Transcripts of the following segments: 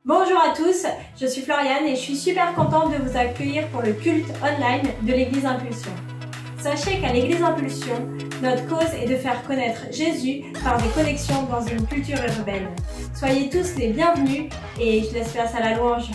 Bonjour à tous, je suis Floriane et je suis super contente de vous accueillir pour le culte online de l'Église Impulsion. Sachez qu'à l'Église Impulsion, notre cause est de faire connaître Jésus par des connexions dans une culture urbaine. Soyez tous les bienvenus et je laisse place à la louange.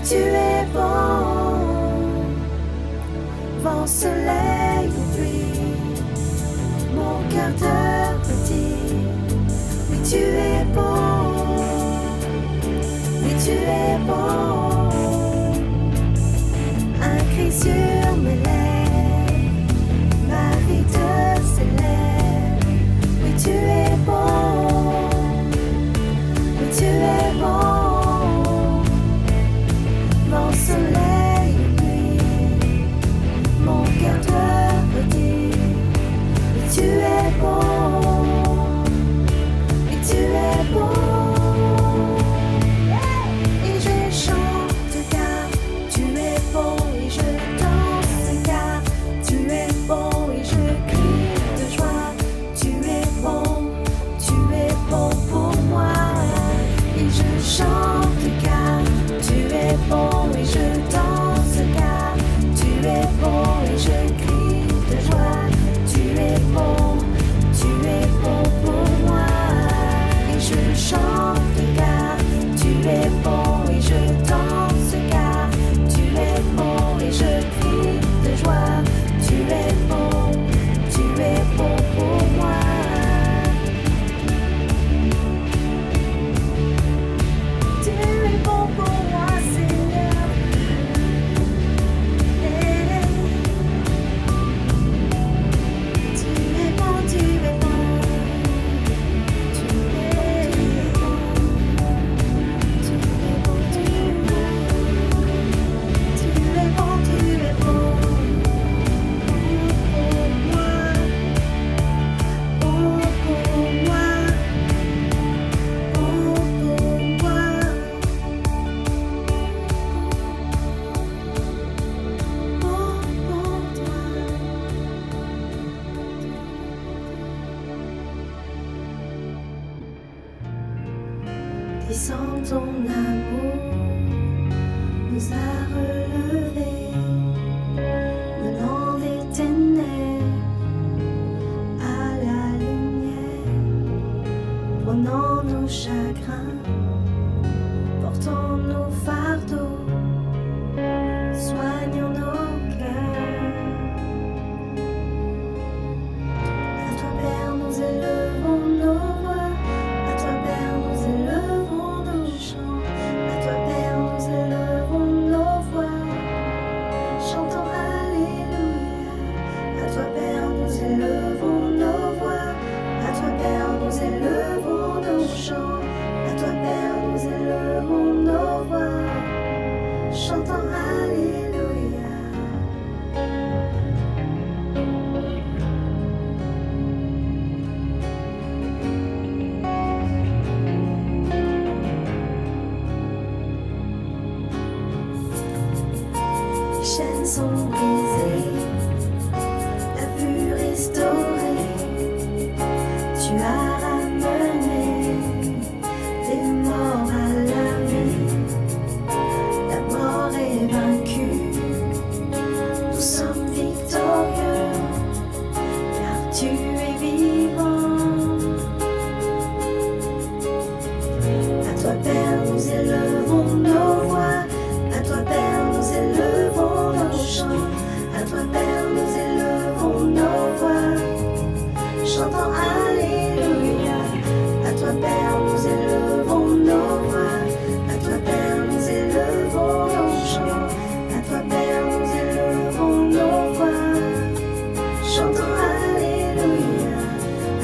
Tu es bon, vent, soleil ou pluie, mon cœur te redit, oui tu es bon, oui tu es bon, un cri sur mes lèvres, ma vie te célèbre, oui tu es bon, oui tu es bon. Soleil et pluie, mon cœur te redit, oui tu es bon, oui tu es bon, et je chante car tu es bon et je danse. qui sans ton amour nous a relevés, menant des ténèbres à la lumière, prenant nos chagrins, portant nos fardeaux, soignant nos cœurs. À toi, Père, nous élevons nos voix. À toi, Père, nous élevons nos chants. À toi, Père, nous élevons nos voix, chantons Alléluia. À toi, Père, nous élevons nos voix. À toi, Père, nous élevons nos chants. À toi, Père, nous élevons nos voix, chantons Alléluia. Les chaînes sont brisées, la vue restaurée. Tu as ramené des morts à la vie. La mort est vaincue, nous sommes victorieux, car tu es vivant. À toi, Père, nous élevons nos voix. À toi, Père, nous élevons nos chants. À toi, Père, nous élevons nos voix, chantons Alléluia. À toi, Père, nous élevons nos voix. À toi, Père, nous élevons nos chants. À toi, Père, nous élevons nos voix, chantons Alléluia.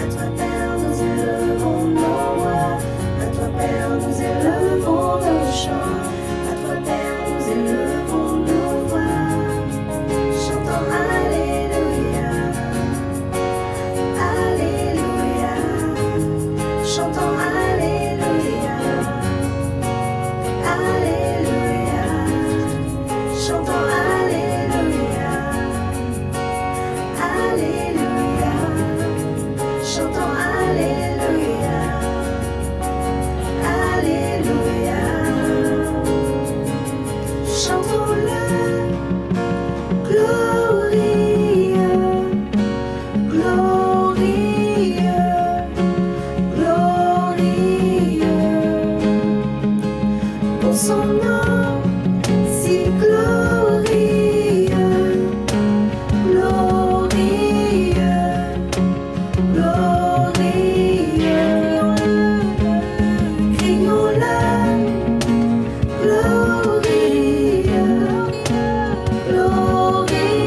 À toi, Père, nous élevons nos voix. À toi, Père, nous élevons nos chants. À toi, Père, nous élevons nos voix, chantons Alléluia. Alléluia, chantons Alléluia. Alléluia, chantons Alléluia. Alléluia, chantons Alléluia. Alléluia, chantons-le, glorieux, glorieux, glorieux, pour son nom si glorieux, glorieux, glorieux, crions-le, glorieux, glorieux,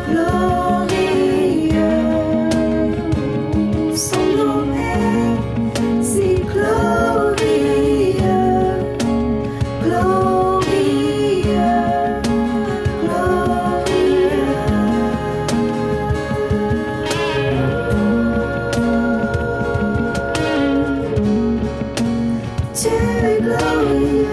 glorieux. Son nom est si glorieux, glorieux, glorieux. Tu es glorieux.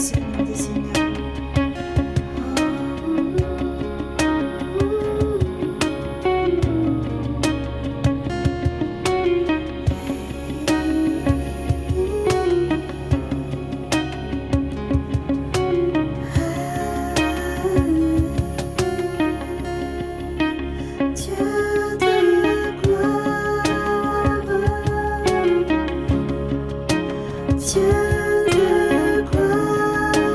Seigneur des Seigneurs. Dieu de gloire.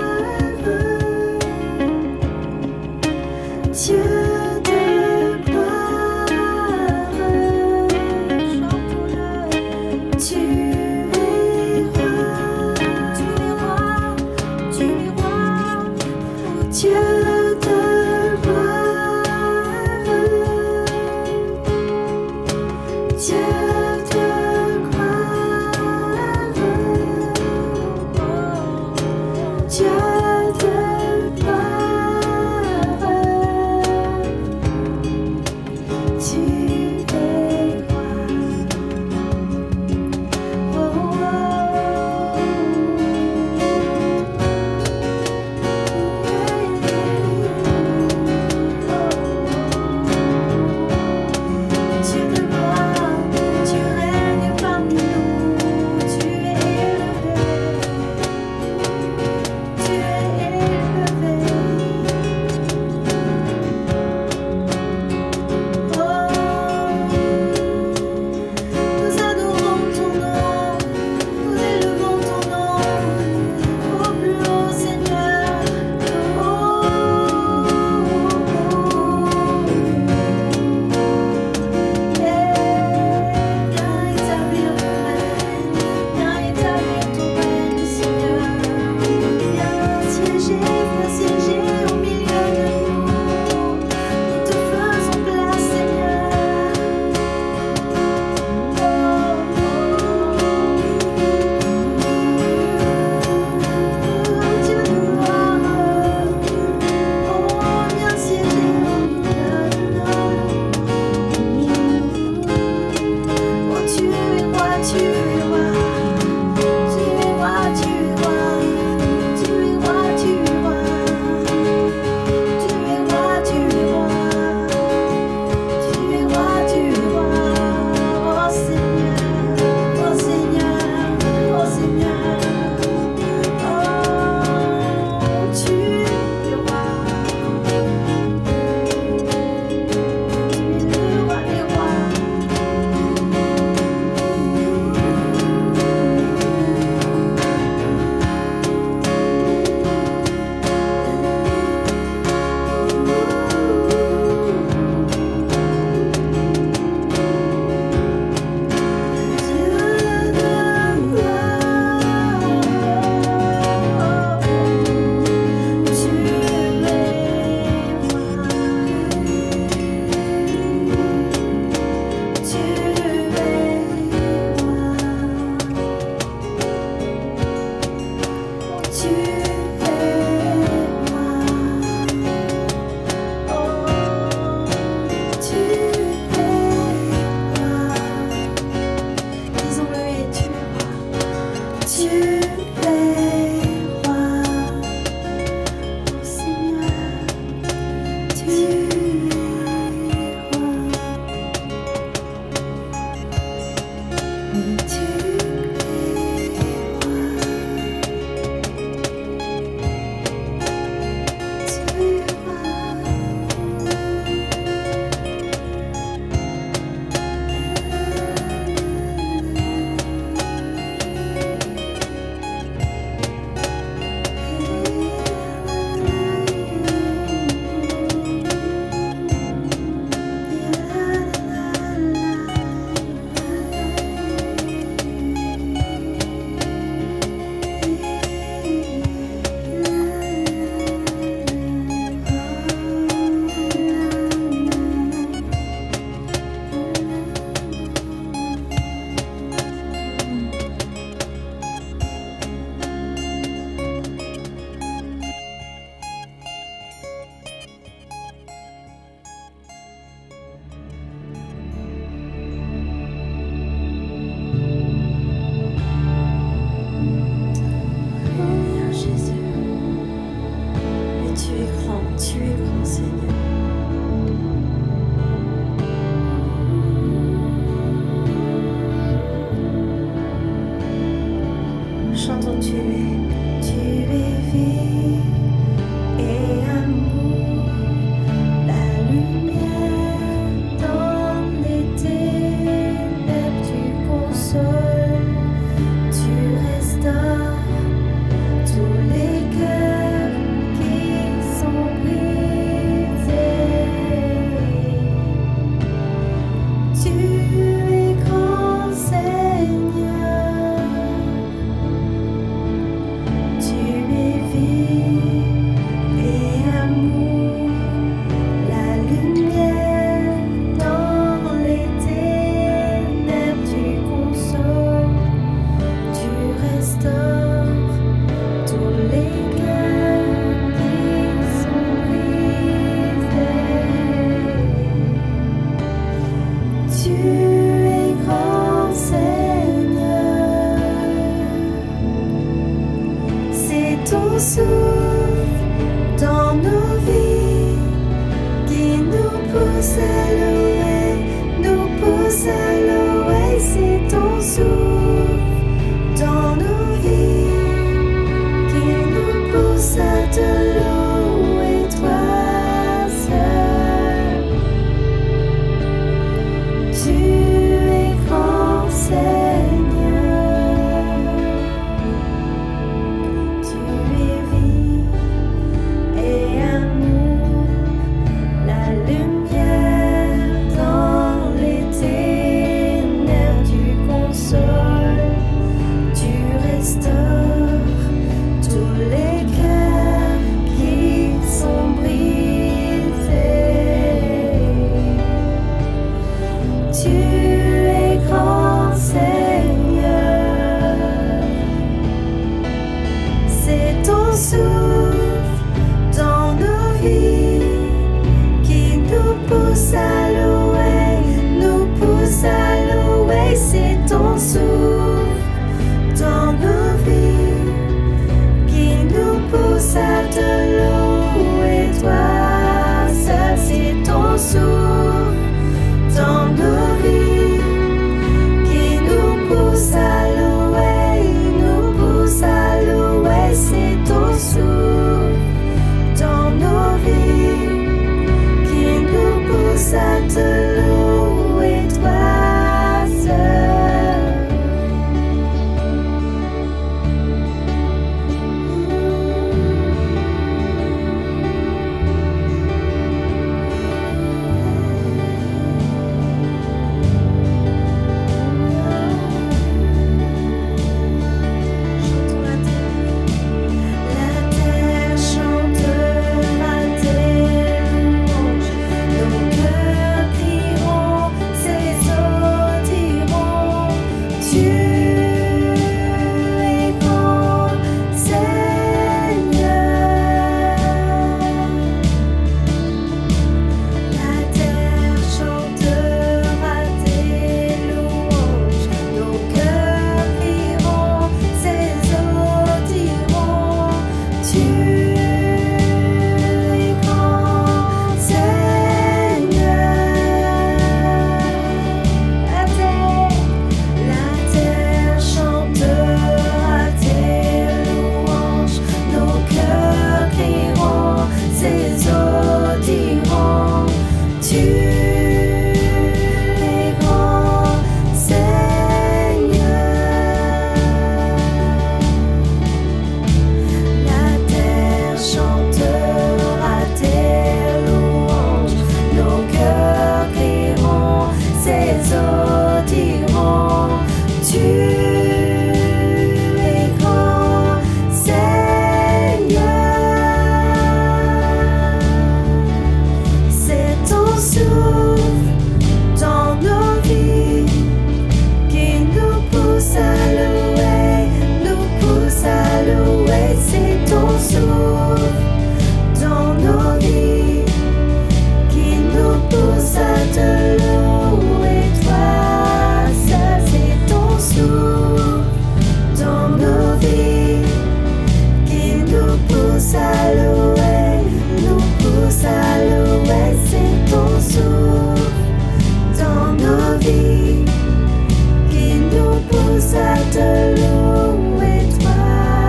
te louer toi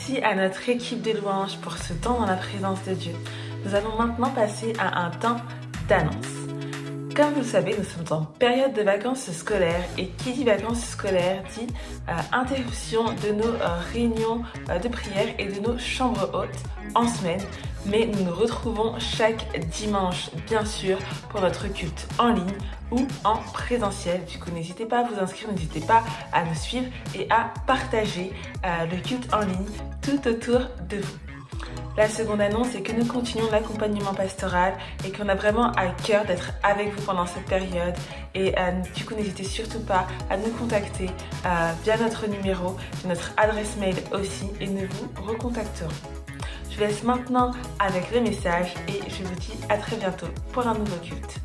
Merci à notre équipe de louanges pour ce temps dans la présence de Dieu. Nous allons maintenant passer à un temps d'annonce. Comme vous le savez, nous sommes en période de vacances scolaires et qui dit vacances scolaires dit interruption de nos réunions de prière et de nos chambres hautes en semaine. Mais nous nous retrouvons chaque dimanche, bien sûr, pour notre culte en ligne ou en présentiel. Du coup, n'hésitez pas à vous inscrire, n'hésitez pas à nous suivre et à partager le culte en ligne tout autour de vous. La seconde annonce est que nous continuons l'accompagnement pastoral et qu'on a vraiment à cœur d'être avec vous pendant cette période. Et du coup, n'hésitez surtout pas à nous contacter via notre numéro, notre adresse mail aussi, et nous vous recontacterons. Je vous laisse maintenant avec le message et je vous dis à très bientôt pour un nouveau culte.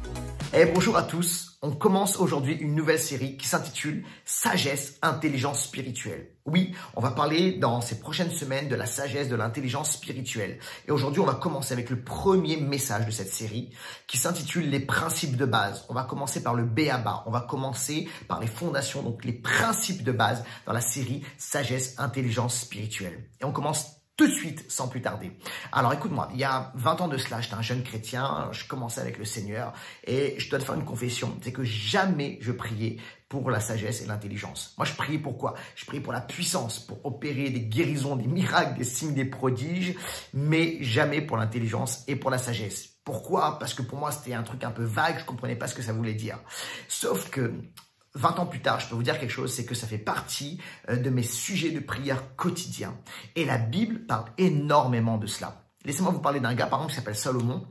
Bonjour à tous. On commence aujourd'hui une nouvelle série qui s'intitule Sagesse, intelligence spirituelle. Oui, on va parler dans ces prochaines semaines de la sagesse, de l'intelligence spirituelle. Et aujourd'hui, on va commencer avec le premier message de cette série qui s'intitule les principes de base. On va commencer par le B.A.B.A. On va commencer par les fondations, donc les principes de base dans la série Sagesse, intelligence spirituelle. Et on commence tout de suite, sans plus tarder. Alors écoute-moi, il y a 20 ans de cela, j'étais un jeune chrétien, je commençais avec le Seigneur et je dois te faire une confession, c'est que jamais je priais pour la sagesse et l'intelligence. Moi, je priais pour quoi? Je priais pour la puissance, pour opérer des guérisons, des miracles, des signes, des prodiges, mais jamais pour l'intelligence et pour la sagesse. Pourquoi? Parce que pour moi, c'était un truc un peu vague, je comprenais pas ce que ça voulait dire. Sauf que 20 ans plus tard, je peux vous dire quelque chose, c'est que ça fait partie de mes sujets de prière quotidiens. Et la Bible parle énormément de cela. Laissez-moi vous parler d'un gars, par exemple, qui s'appelle Salomon,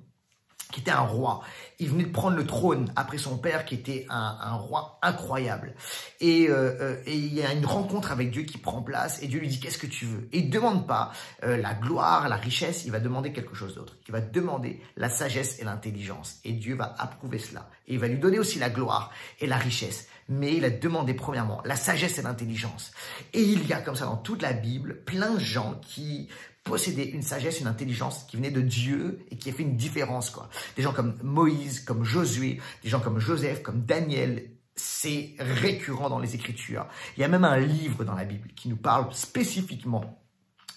qui était un roi. Il venait de prendre le trône après son père, qui était un roi incroyable. Et il y a une rencontre avec Dieu qui prend place, et Dieu lui dit « Qu'est-ce que tu veux ?» Et il ne demande pas la gloire, la richesse, il va demander quelque chose d'autre. Il va demander la sagesse et l'intelligence. Et Dieu va approuver cela. Et il va lui donner aussi la gloire et la richesse. Mais il a demandé premièrement la sagesse et l'intelligence. Et il y a comme ça dans toute la Bible plein de gens qui possédaient une sagesse, une intelligence qui venait de Dieu et qui a fait une différence, quoi. Des gens comme Moïse, comme Josué, des gens comme Joseph, comme Daniel. C'est récurrent dans les Écritures. Il y a même un livre dans la Bible qui nous parle spécifiquement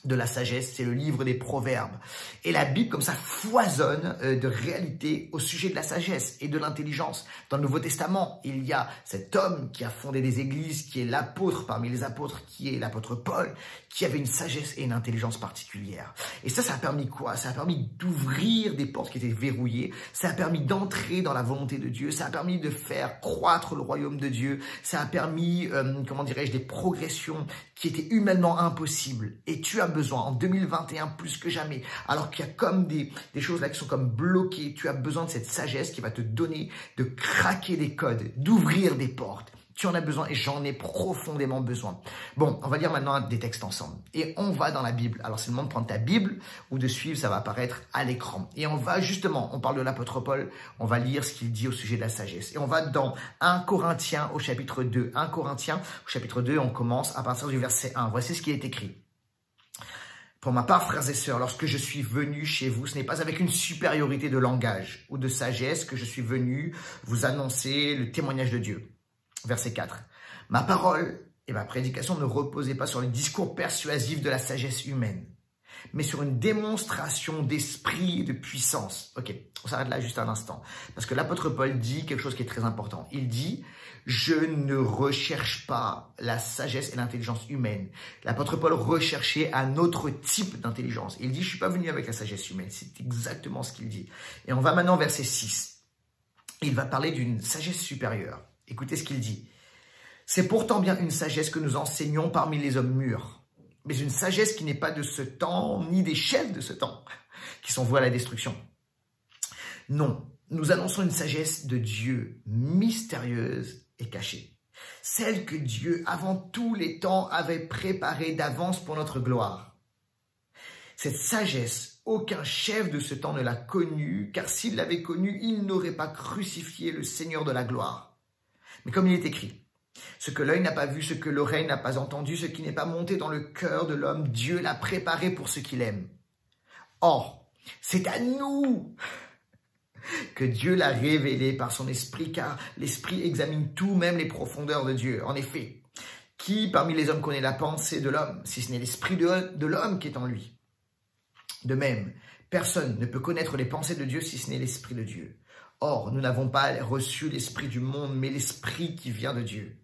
de la sagesse, c'est le livre des Proverbes. Et la Bible, comme ça, foisonne de réalité au sujet de la sagesse et de l'intelligence. Dans le Nouveau Testament, il y a cet homme qui a fondé des églises, qui est l'apôtre parmi les apôtres, qui est l'apôtre Paul, qui avait une sagesse et une intelligence particulière. Et ça a permis quoi? Ça a permis d'ouvrir des portes qui étaient verrouillées, ça a permis d'entrer dans la volonté de Dieu, ça a permis de faire croître le royaume de Dieu, ça a permis, comment dirais-je, des progressions qui étaient humainement impossibles. Et tu as besoin, en 2021 plus que jamais, alors qu'il y a comme des choses là qui sont comme bloquées, tu as besoin de cette sagesse qui va te donner de craquer des codes, d'ouvrir des portes. Tu en as besoin et j'en ai profondément besoin. Bon, on va lire maintenant des textes ensemble. Et on va dans la Bible. Alors, c'est le moment de prendre ta Bible ou de suivre, ça va apparaître à l'écran. Et on va justement, on parle de l'apôtre Paul, on va lire ce qu'il dit au sujet de la sagesse. Et on va dans 1 Corinthiens au chapitre 2. 1 Corinthiens au chapitre 2, on commence à partir du verset 1. Voici ce qui est écrit. Pour ma part, frères et sœurs, lorsque je suis venu chez vous, ce n'est pas avec une supériorité de langage ou de sagesse que je suis venu vous annoncer le témoignage de Dieu. Verset 4. Ma parole et ma prédication ne reposaient pas sur les discours persuasifs de la sagesse humaine, mais sur une démonstration d'esprit et de puissance. Ok, on s'arrête là juste un instant. Parce que l'apôtre Paul dit quelque chose qui est très important. Il dit, je ne recherche pas la sagesse et l'intelligence humaine. L'apôtre Paul recherchait un autre type d'intelligence. Il dit, je ne suis pas venu avec la sagesse humaine. C'est exactement ce qu'il dit. Et on va maintenant au verset 6. Il va parler d'une sagesse supérieure. Écoutez ce qu'il dit. C'est pourtant bien une sagesse que nous enseignons parmi les hommes mûrs, mais une sagesse qui n'est pas de ce temps, ni des chefs de ce temps, qui sont voués à la destruction. Non, nous annonçons une sagesse de Dieu, mystérieuse et cachée. Celle que Dieu, avant tous les temps, avait préparée d'avance pour notre gloire. Cette sagesse, aucun chef de ce temps ne l'a connue, car s'il l'avait connue, il n'aurait pas crucifié le Seigneur de la gloire. Mais comme il est écrit, ce que l'œil n'a pas vu, ce que l'oreille n'a pas entendu, ce qui n'est pas monté dans le cœur de l'homme, Dieu l'a préparé pour ceux qu'il aime. Or, c'est à nous que Dieu l'a révélé par son esprit, car l'esprit examine tout, même les profondeurs de Dieu. En effet, Qui parmi les hommes connaît la pensée de l'homme, si ce n'est l'esprit de l'homme qui est en lui? De même, personne ne peut connaître les pensées de Dieu si ce n'est l'esprit de Dieu. Or, nous n'avons pas reçu l'esprit du monde, mais l'esprit qui vient de Dieu.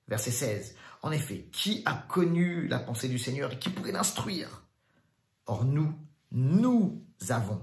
Verset 16. En effet, qui a connu la pensée du Seigneur et qui pourrait l'instruire? Or, nous avons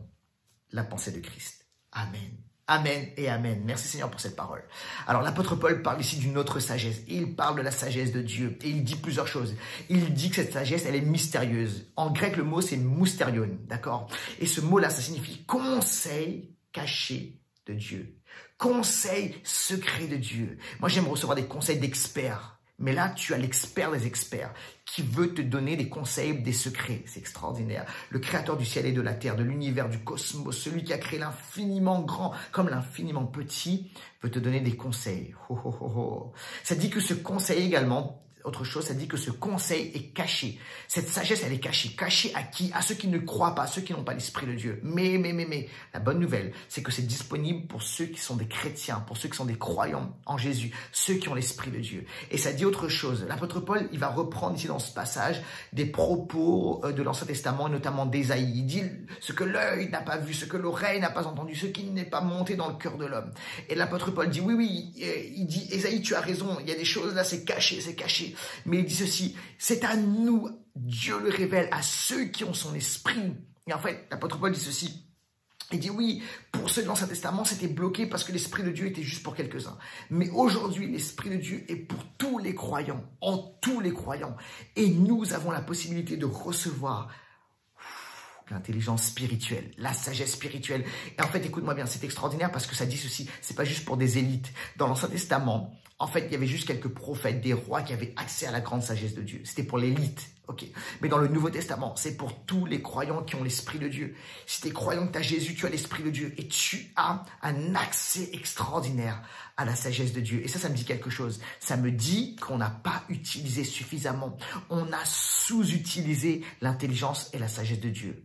la pensée de Christ. Amen. Amen et amen. Merci Seigneur pour cette parole. Alors l'apôtre Paul parle ici d'une autre sagesse. Il parle de la sagesse de Dieu et il dit plusieurs choses. Il dit que cette sagesse, elle est mystérieuse. En grec, le mot c'est mousterion, d'accord? Et ce mot-là, ça signifie conseil caché de Dieu. Conseil secret de Dieu. Moi, j'aime recevoir des conseils d'experts. Mais là, tu as l'expert des experts qui veut te donner des conseils, des secrets. C'est extraordinaire. Le créateur du ciel et de la terre, de l'univers, du cosmos, celui qui a créé l'infiniment grand comme l'infiniment petit, veut te donner des conseils. Oh, oh, oh, oh. Ça dit que ce conseil également, autre chose, ça dit que ce conseil est caché. Cette sagesse, elle est cachée. Cachée à qui? À ceux qui ne croient pas, à ceux qui n'ont pas l'esprit de Dieu. Mais, la bonne nouvelle, c'est que c'est disponible pour ceux qui sont des chrétiens, pour ceux qui sont des croyants en Jésus, ceux qui ont l'esprit de Dieu. Et ça dit autre chose. L'apôtre Paul, il va reprendre ici dans ce passage des propos de l'Ancien Testament, et notamment d'Ésaïe. Il dit ce que l'œil n'a pas vu, ce que l'oreille n'a pas entendu, ce qui n'est pas monté dans le cœur de l'homme. Et l'apôtre Paul dit, oui, il dit, Ésaïe, tu as raison, il y a des choses là, c'est caché, c'est caché. Mais il dit ceci, c'est à nous, Dieu le révèle à ceux qui ont son esprit. Et en fait, l'apôtre Paul dit ceci, il dit oui, pour ceux de l'Ancien Testament, c'était bloqué parce que l'esprit de Dieu était juste pour quelques-uns. Mais aujourd'hui, l'esprit de Dieu est pour tous les croyants, en tous les croyants. Et nous avons la possibilité de recevoir l'intelligence spirituelle, la sagesse spirituelle. Et en fait, écoute-moi bien, c'est extraordinaire parce que ça dit ceci, c'est pas juste pour des élites. Dans l'Ancien Testament, en fait, il y avait juste quelques prophètes, des rois qui avaient accès à la grande sagesse de Dieu. C'était pour l'élite, ok. Mais dans le Nouveau Testament, c'est pour tous les croyants qui ont l'esprit de Dieu. Si tu es croyant que tu as Jésus, tu as l'esprit de Dieu et tu as un accès extraordinaire à la sagesse de Dieu. Et ça me dit quelque chose. Ça me dit qu'on n'a pas utilisé suffisamment. On a sous-utilisé l'intelligence et la sagesse de Dieu.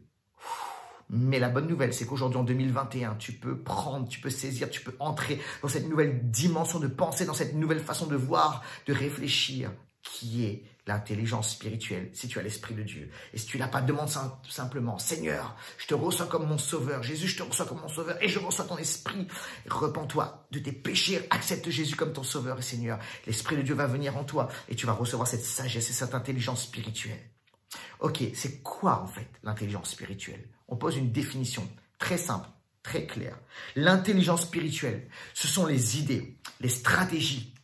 Mais la bonne nouvelle, c'est qu'aujourd'hui, en 2021, tu peux prendre, tu peux saisir, tu peux entrer dans cette nouvelle dimension de pensée, dans cette nouvelle façon de voir, de réfléchir, qui est l'intelligence spirituelle, si tu as l'esprit de Dieu. Et si tu l'as pas, demande simplement, Seigneur, je te reçois comme mon sauveur. Jésus, je te reçois comme mon sauveur et je reçois ton esprit. Repens-toi de tes péchés, accepte Jésus comme ton sauveur et Seigneur. L'esprit de Dieu va venir en toi et tu vas recevoir cette sagesse et cette intelligence spirituelle. Ok, c'est quoi en fait l'intelligence spirituelle? On pose une définition très simple, très claire. L'intelligence spirituelle, ce sont les idées, les stratégies,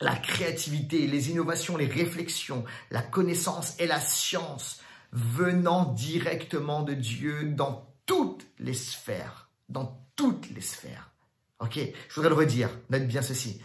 la créativité, les innovations, les réflexions, la connaissance et la science venant directement de Dieu dans toutes les sphères. Dans toutes les sphères. Ok, je voudrais le redire, note bien ceci.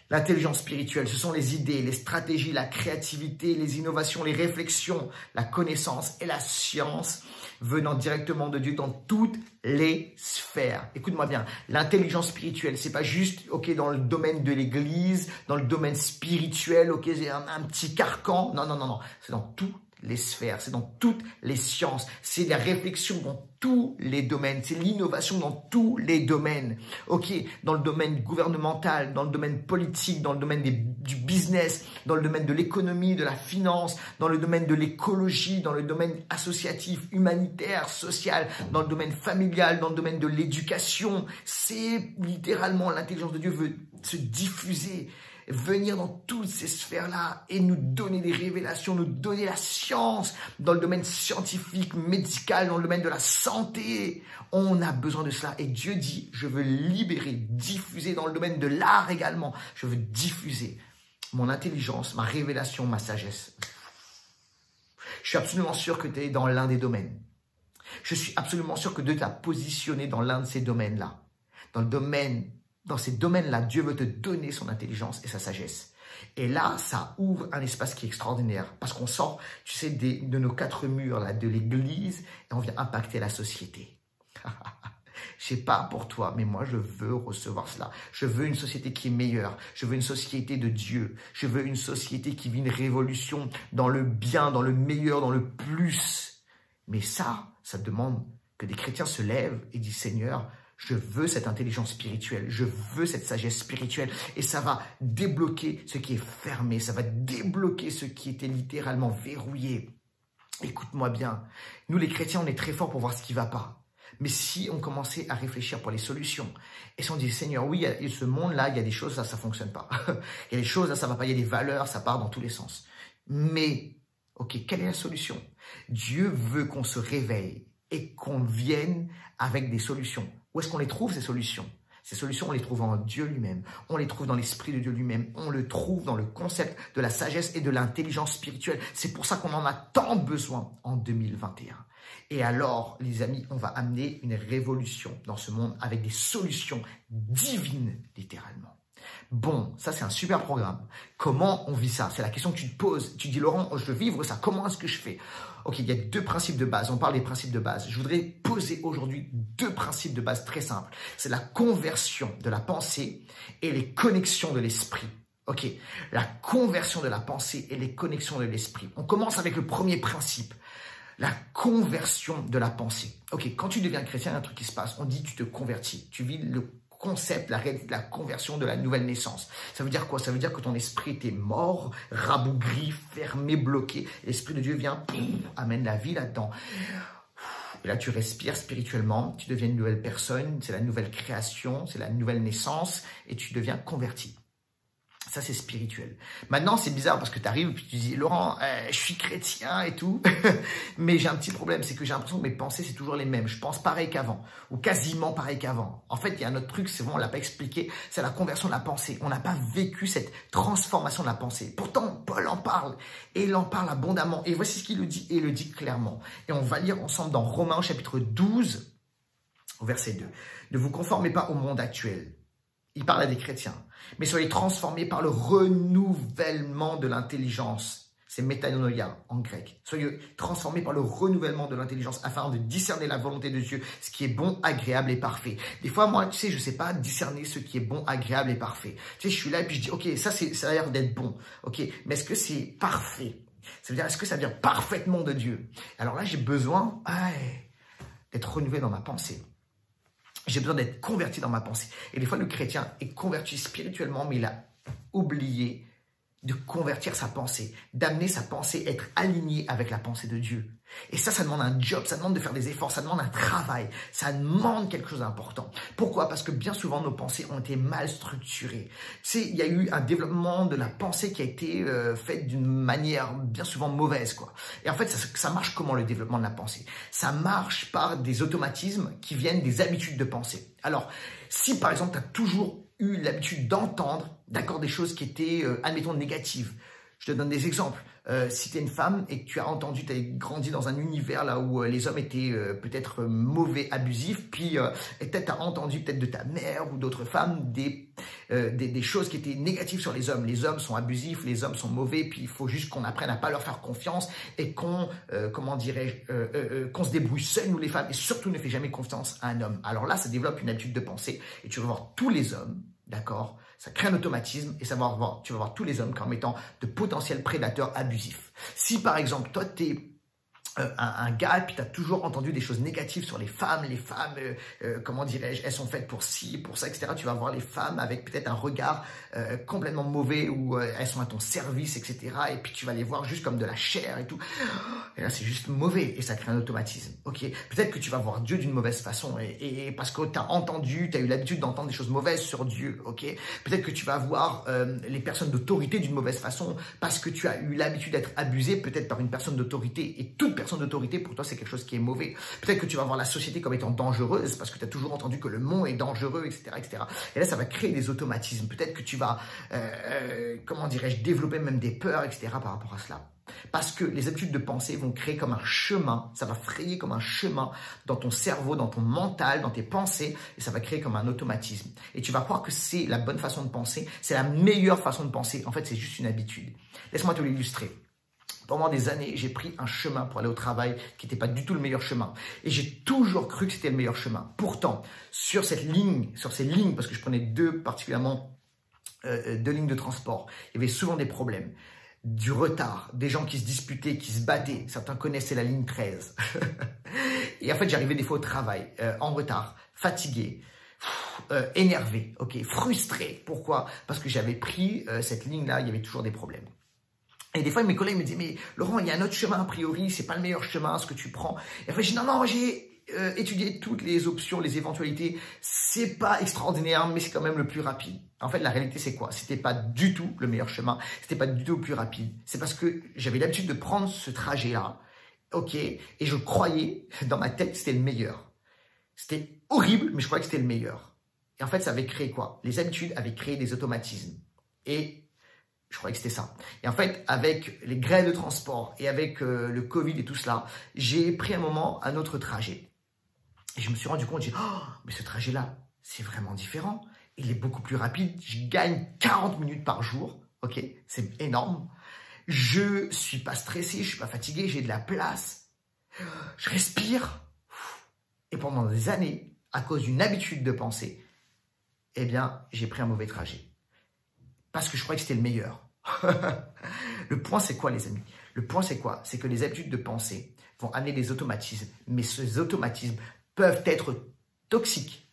L'intelligence spirituelle, ce sont les idées, les stratégies, la créativité, les innovations, les réflexions, la connaissance et la science venant directement de Dieu dans toutes les sphères. Écoute-moi bien, l'intelligence spirituelle, c'est pas juste dans le domaine de l'église, dans le domaine spirituel, c'est un petit carcan. Non, c'est dans toutes les sphères, c'est dans toutes les sciences, c'est la réflexion dans tous les domaines, c'est l'innovation dans tous les domaines, dans le domaine gouvernemental, dans le domaine politique, dans le domaine du business, dans le domaine de l'économie, de la finance, dans le domaine de l'écologie, dans le domaine associatif, humanitaire, social, dans le domaine familial, dans le domaine de l'éducation. C'est littéralement l'intelligence de Dieu veut se diffuser, venir dans toutes ces sphères-là et nous donner des révélations, nous donner la science dans le domaine scientifique, médical, dans le domaine de la santé. On a besoin de cela. Et Dieu dit, je veux libérer, diffuser dans le domaine de l'art également. Je veux diffuser mon intelligence, ma révélation, ma sagesse. Je suis absolument sûr que tu es dans l'un des domaines. Je suis absolument sûr que Dieu t'a positionné dans l'un de ces domaines-là. Dans ces domaines-là, Dieu veut te donner son intelligence et sa sagesse. Et là, ça ouvre un espace qui est extraordinaire parce qu'on sort, tu sais, de nos quatre murs là, de l'église et on vient impacter la société. Je sais pas pour toi, mais moi, je veux recevoir cela. Je veux une société qui est meilleure. Je veux une société de Dieu. Je veux une société qui vit une révolution dans le bien, dans le meilleur, dans le plus. Mais ça demande que des chrétiens se lèvent et disent, Seigneur, Je veux cette intelligence spirituelle, je veux cette sagesse spirituelle et ça va débloquer ce qui est fermé, ça va débloquer ce qui était littéralement verrouillé. Écoute-moi bien, nous les chrétiens, on est très forts pour voir ce qui ne va pas. Mais si on commençait à réfléchir pour les solutions, et si on dit, Seigneur, oui, il y a ce monde-là, il y a des choses, ça ne fonctionne pas. Il y a des choses, ça ne va pas, il y a des valeurs, ça part dans tous les sens. Mais, ok, quelle est la solution? Dieu veut qu'on se réveille et qu'on vienne avec des solutions. Où est-ce qu'on les trouve, ces solutions? Ces solutions, on les trouve en Dieu lui-même. On les trouve dans l'Esprit de Dieu lui-même. On le trouve dans le concept de la sagesse et de l'intelligence spirituelle. C'est pour ça qu'on en a tant besoin en 2021. Et alors, les amis, on va amener une révolution dans ce monde avec des solutions divines, littéralement. Bon, ça c'est un super programme. Comment on vit ça? C'est la question que tu te poses. Tu dis, Laurent, je veux vivre ça. Comment est-ce que je fais? Ok, il y a 2 principes de base. On parle des principes de base. Je voudrais poser aujourd'hui 2 principes de base très simples. C'est la conversion de la pensée et les connexions de l'esprit. Ok, la conversion de la pensée et les connexions de l'esprit. On commence avec le premier principe. La conversion de la pensée. Ok, quand tu deviens chrétien, il y a un truc qui se passe. On dit tu te convertis. Tu vis le concept, la conversion de la nouvelle naissance. Ça veut dire quoi? Ça veut dire que ton esprit était mort, rabougri, fermé, bloqué. L'Esprit de Dieu vient, amène la vie là-dedans. Et là, tu respires spirituellement, tu deviens une nouvelle personne, c'est la nouvelle création, c'est la nouvelle naissance et tu deviens converti. Ça, c'est spirituel. Maintenant, c'est bizarre parce que tu arrives et puis tu dis, Laurent, je suis chrétien et tout, mais j'ai un petit problème, c'est que j'ai l'impression que mes pensées, c'est toujours les mêmes. Je pense pareil qu'avant, ou quasiment pareil qu'avant. En fait, il y a un autre truc, c'est bon, on ne l'a pas expliqué, c'est la conversion de la pensée. On n'a pas vécu cette transformation de la pensée. Pourtant, Paul en parle, et il en parle abondamment. Et voici ce qu'il le dit, et il le dit clairement. Et on va lire ensemble dans Romains chapitre 12, au verset 2. Ne vous conformez pas au monde actuel. Il parle à des chrétiens. Mais soyez transformés par le renouvellement de l'intelligence. C'est métanoïa en grec. Soyez transformés par le renouvellement de l'intelligence afin de discerner la volonté de Dieu, ce qui est bon, agréable et parfait. Des fois, moi, tu sais, je ne sais pas discerner ce qui est bon, agréable et parfait. Tu sais, je suis là et puis je dis, ok, ça a l'air d'être bon. Ok, mais est-ce que c'est parfait? Ça veut dire, est-ce que ça vient parfaitement de Dieu? Alors là, j'ai besoin d'être renouvelé dans ma pensée. J'ai besoin d'être converti dans ma pensée. Et des fois, le chrétien est converti spirituellement, mais il a oublié de convertir sa pensée, d'amener sa pensée à être alignée avec la pensée de Dieu. Et ça demande un job, ça demande de faire des efforts, ça demande un travail, ça demande quelque chose d'important. Pourquoi? Parce que bien souvent, nos pensées ont été mal structurées. Tu sais, il y a eu un développement de la pensée qui a été fait d'une manière bien souvent mauvaise, quoi. Et en fait, ça marche comment le développement de la pensée? Ça marche par des automatismes qui viennent des habitudes de pensée. Alors, si par exemple, tu as toujours eu l'habitude d'entendre, d'accord, des choses qui étaient, admettons, négatives. Je te donne des exemples. Si tu es une femme et que tu as entendu, tu as grandi dans un univers là où les hommes étaient peut-être mauvais, abusifs, puis peut-être tu as entendu peut-être de ta mère ou d'autres femmes des choses qui étaient négatives sur les hommes. Les hommes sont abusifs, les hommes sont mauvais, puis il faut juste qu'on apprenne à pas leur faire confiance et qu'on, comment dirais-je, qu'on se débrouille seul, nous les femmes, et surtout ne fait jamais confiance à un homme. Alors là, ça développe une habitude de pensée et tu vas voir tous les hommes, d'accord? Ça crée un automatisme et tu vas voir tous les hommes comme étant de potentiels prédateurs abusifs. Si par exemple, toi, tu es un gars et puis tu as toujours entendu des choses négatives sur les femmes, comment dirais-je, elles sont faites pour ci, pour ça, etc. Tu vas voir les femmes avec peut-être un regard complètement mauvais où elles sont à ton service, etc. Et puis tu vas les voir juste comme de la chair et tout. Et là, c'est juste mauvais et ça crée un automatisme. Ok, peut-être que tu vas voir Dieu d'une mauvaise façon et parce que tu as eu l'habitude d'entendre des choses mauvaises sur Dieu. Ok, peut-être que tu vas voir les personnes d'autorité d'une mauvaise façon parce que tu as eu l'habitude d'être abusé peut-être par une personne d'autorité et toute personne d'autorité, pour toi, c'est quelque chose qui est mauvais. Peut-être que tu vas voir la société comme étant dangereuse parce que tu as toujours entendu que le monde est dangereux, etc., etc. Et là, ça va créer des automatismes. Peut-être que tu vas, comment dirais-je, développer même des peurs, etc. par rapport à cela. Parce que les habitudes de pensée vont créer comme un chemin, ça va frayer comme un chemin dans ton cerveau, dans ton mental, dans tes pensées, et ça va créer comme un automatisme. Et tu vas croire que c'est la bonne façon de penser, c'est la meilleure façon de penser. En fait, c'est juste une habitude. Laisse-moi te l'illustrer. Pendant des années, j'ai pris un chemin pour aller au travail qui n'était pas du tout le meilleur chemin. Et j'ai toujours cru que c'était le meilleur chemin. Pourtant, sur ces lignes, parce que je prenais particulièrement deux lignes de transport, il y avait souvent des problèmes. Du retard, des gens qui se disputaient, qui se battaient. Certains connaissaient la ligne 13. Et en fait, j'arrivais des fois au travail, en retard, fatigué, énervé, ok, frustré. Pourquoi? Parce que j'avais pris cette ligne-là, il y avait toujours des problèmes. Et des fois, mes collègues me disaient, mais Laurent, il y a un autre chemin a priori, c'est pas le meilleur chemin, ce que tu prends. Et après, je dis, non, j'ai étudié toutes les options, les éventualités. C'est pas extraordinaire, mais c'est quand même le plus rapide. En fait, la réalité, c'est quoi? C'était pas du tout le meilleur chemin, c'était pas du tout le plus rapide. C'est parce que j'avais l'habitude de prendre ce trajet-là, ok, et je croyais, dans ma tête, que c'était le meilleur. C'était horrible, mais je croyais que c'était le meilleur. Et en fait, ça avait créé quoi? Les habitudes avaient créé des automatismes. Et je croyais que c'était ça. Et en fait, avec les grèves de transport et avec le Covid et tout cela, j'ai pris un moment un autre trajet. Et je me suis rendu compte, j'ai dit, oh, mais ce trajet-là, c'est vraiment différent. Il est beaucoup plus rapide. Je gagne 40 minutes par jour. Ok, c'est énorme. Je suis pas stressé, je suis pas fatigué, j'ai de la place. Je respire. Et pendant des années, à cause d'une habitude de pensée, eh bien, j'ai pris un mauvais trajet. Parce que je croyais que c'était le meilleur. Le point, c'est quoi, les amis? Le point, c'est quoi? C'est que les habitudes de pensée vont amener des automatismes, mais ces automatismes peuvent être toxiques.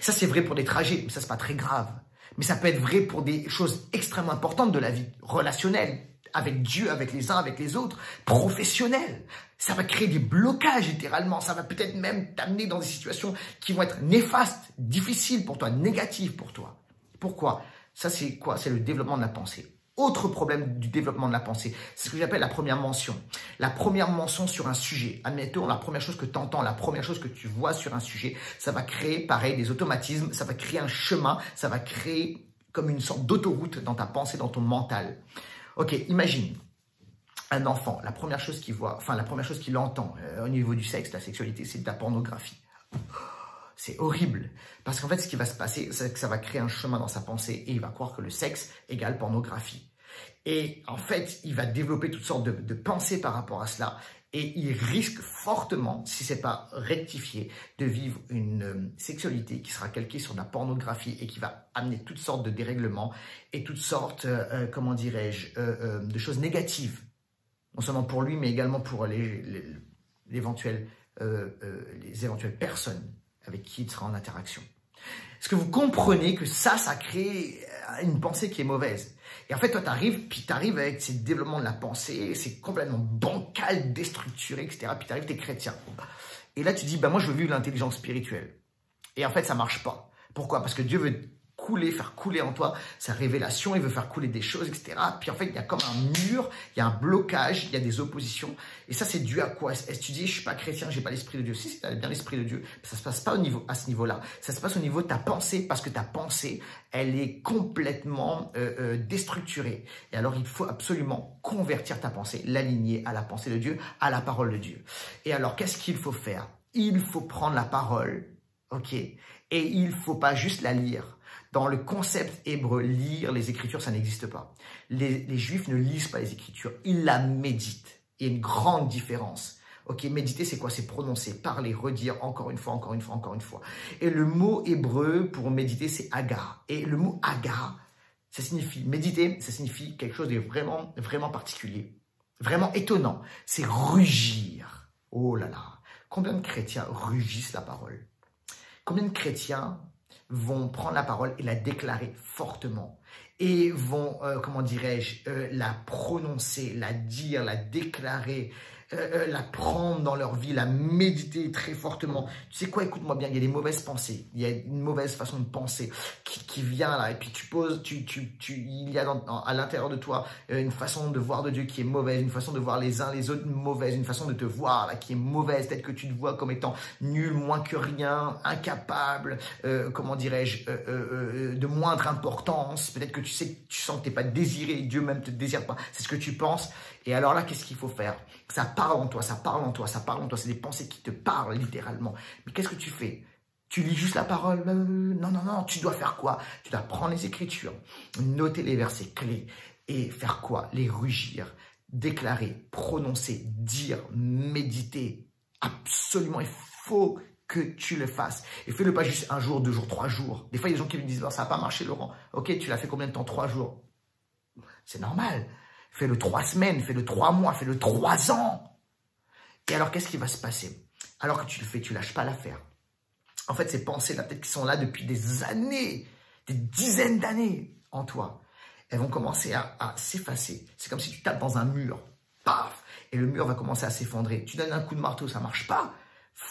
Ça, c'est vrai pour des trajets, mais ça, c'est pas très grave. Mais ça peut être vrai pour des choses extrêmement importantes de la vie, relationnelles, avec Dieu, avec les uns, avec les autres, professionnelles. Ça va créer des blocages, littéralement. Ça va peut-être même t'amener dans des situations qui vont être néfastes, difficiles pour toi, négatives pour toi. Pourquoi? Ça, c'est quoi? C'est le développement de la pensée. Autre problème du développement de la pensée, c'est ce que j'appelle la première mention. La première mention sur un sujet. Admettons, la première chose que tu entends, la première chose que tu vois sur un sujet, ça va créer, pareil, des automatismes, ça va créer un chemin, ça va créer comme une sorte d'autoroute dans ta pensée, dans ton mental. Ok, imagine un enfant, la première chose qu'il voit, enfin la première chose qu'il entend au niveau du sexe, la sexualité, c'est de la pornographie. C'est horrible. Parce qu'en fait, ce qui va se passer, c'est que ça va créer un chemin dans sa pensée et il va croire que le sexe égale pornographie. Et en fait, il va développer toutes sortes de pensées par rapport à cela et il risque fortement, si ce n'est pas rectifié, de vivre une sexualité qui sera calquée sur la pornographie et qui va amener toutes sortes de dérèglements et toutes sortes, comment dirais-je, de choses négatives. Non seulement pour lui, mais également pour les éventuelles personnes avec qui il sera en interaction. Est-ce que vous comprenez que ça crée une pensée qui est mauvaise? Et en fait, toi, t'arrives avec ces développements de la pensée, c'est complètement bancal, déstructuré, etc. Puis t'arrives, t'es chrétien. Et là, tu dis, bah moi, je veux vivre l'intelligence spirituelle. Et en fait, ça marche pas. Pourquoi? Parce que Dieu veut faire couler en toi sa révélation, il veut faire couler des choses, etc. Puis en fait, il y a comme un mur, il y a un blocage, il y a des oppositions. Et ça, c'est dû à quoi? Est-ce que tu dis, je suis pas chrétien, j'ai pas l'esprit de Dieu? Si, tu as bien l'esprit de Dieu, ça se passe pas à ce niveau-là. Ça se passe au niveau de ta pensée, parce que ta pensée, elle est complètement déstructurée. Et alors, il faut absolument convertir ta pensée, l'aligner à la pensée de Dieu, à la parole de Dieu. Et alors, qu'est-ce qu'il faut faire? Il faut prendre la parole, ok? Et il faut pas juste la lire. Dans le concept hébreu, lire les Écritures, ça n'existe pas. Les Juifs ne lisent pas les Écritures, ils la méditent. Il y a une grande différence. Ok, méditer, c'est quoi? C'est prononcer, parler, redire, encore une fois, encore une fois, encore une fois. Et le mot hébreu pour méditer, c'est aga. Et le mot aga, ça signifie méditer, ça signifie quelque chose de vraiment, vraiment particulier, vraiment étonnant. C'est rugir. Oh là là, combien de chrétiens rugissent la parole? Combien de chrétiens vont prendre la parole et la déclarer fortement et vont, comment dirais-je, la prononcer, la dire, la déclarer, la prendre dans leur vie, la méditer très fortement. Tu sais quoi, écoute-moi bien, il y a des mauvaises pensées, il y a une mauvaise façon de penser qui vient là, et puis il y a à l'intérieur de toi une façon de voir de Dieu qui est mauvaise, une façon de voir les uns les autres mauvaise, une façon de te voir là qui est mauvaise, peut-être que tu te vois comme étant nul, moins que rien, incapable, comment dirais-je, de moindre importance, peut-être que tu sens que tu n'es pas désiré, Dieu même te désire pas, c'est ce que tu penses. Et alors là, qu'est-ce qu'il faut faire? Ça parle en toi, ça parle en toi, ça parle en toi. C'est des pensées qui te parlent littéralement. Mais qu'est-ce que tu fais? Tu lis juste la parole? Non, non, non. Tu dois faire quoi? Tu dois prendre les Écritures, noter les versets clés et faire quoi? Les rugir, déclarer, prononcer, dire, méditer. Absolument, il faut que tu le fasses. Et fais-le pas juste un jour, 2 jours, 3 jours. Des fois, il y a des gens qui me disent, ça n'a pas marché, Laurent. Ok, tu l'as fait combien de temps? 3 jours. C'est normal. Fais-le 3 semaines, fais-le 3 mois, fais-le 3 ans. Et alors, qu'est-ce qui va se passer? alors que tu le fais, tu lâches pas l'affaire. En fait, ces pensées-là, peut-être qui sont là depuis des années, des dizaines d'années en toi, elles vont commencer à s'effacer. C'est comme si tu tapes dans un mur, paf, et le mur va commencer à s'effondrer. Tu donnes un coup de marteau, ça marche pas.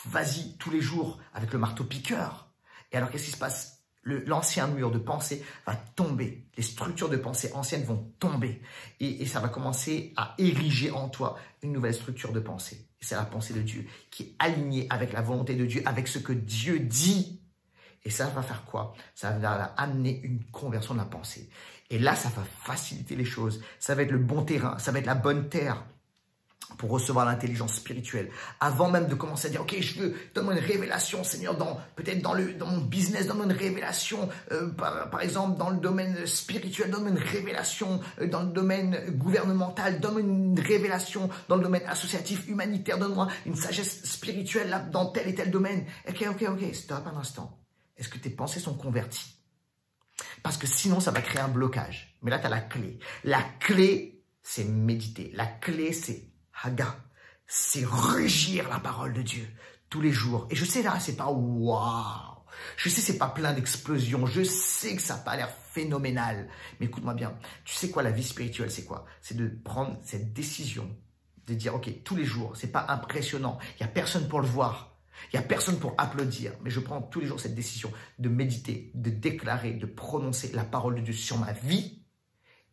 Vas-y tous les jours avec le marteau piqueur. Et alors, qu'est-ce qui se passe? L'ancien mur de pensée va tomber. Les structures de pensée anciennes vont tomber. Et ça va commencer à ériger en toi une nouvelle structure de pensée. Et c'est la pensée de Dieu qui est alignée avec la volonté de Dieu, avec ce que Dieu dit. Et ça va faire quoi? Ça va amener une conversion de la pensée. Et là, ça va faciliter les choses. Ça va être le bon terrain, ça va être la bonne terre pour recevoir l'intelligence spirituelle. Avant même de commencer à dire, ok, donne-moi une révélation, Seigneur, peut-être dans mon business, donne-moi une révélation, par exemple, dans le domaine spirituel, donne-moi une révélation, dans le domaine gouvernemental, donne-moi une révélation, dans le domaine associatif, humanitaire, donne-moi une sagesse spirituelle là, dans tel et tel domaine. Ok, stop un instant. Est-ce que tes pensées sont converties? Parce que sinon, ça va créer un blocage. Mais là, tu as la clé. La clé, c'est méditer. La clé, c'est Haga, c'est régir la parole de Dieu tous les jours. Et je sais là, c'est pas waouh. Je sais, c'est pas plein d'explosions. Je sais que ça n'a pas l'air phénoménal. Mais écoute-moi bien. Tu sais quoi, la vie spirituelle, c'est quoi? C'est de prendre cette décision, de dire, ok, tous les jours, c'est pas impressionnant. Il n'y a personne pour le voir. Il n'y a personne pour applaudir. Mais je prends tous les jours cette décision de méditer, de déclarer, de prononcer la parole de Dieu sur ma vie.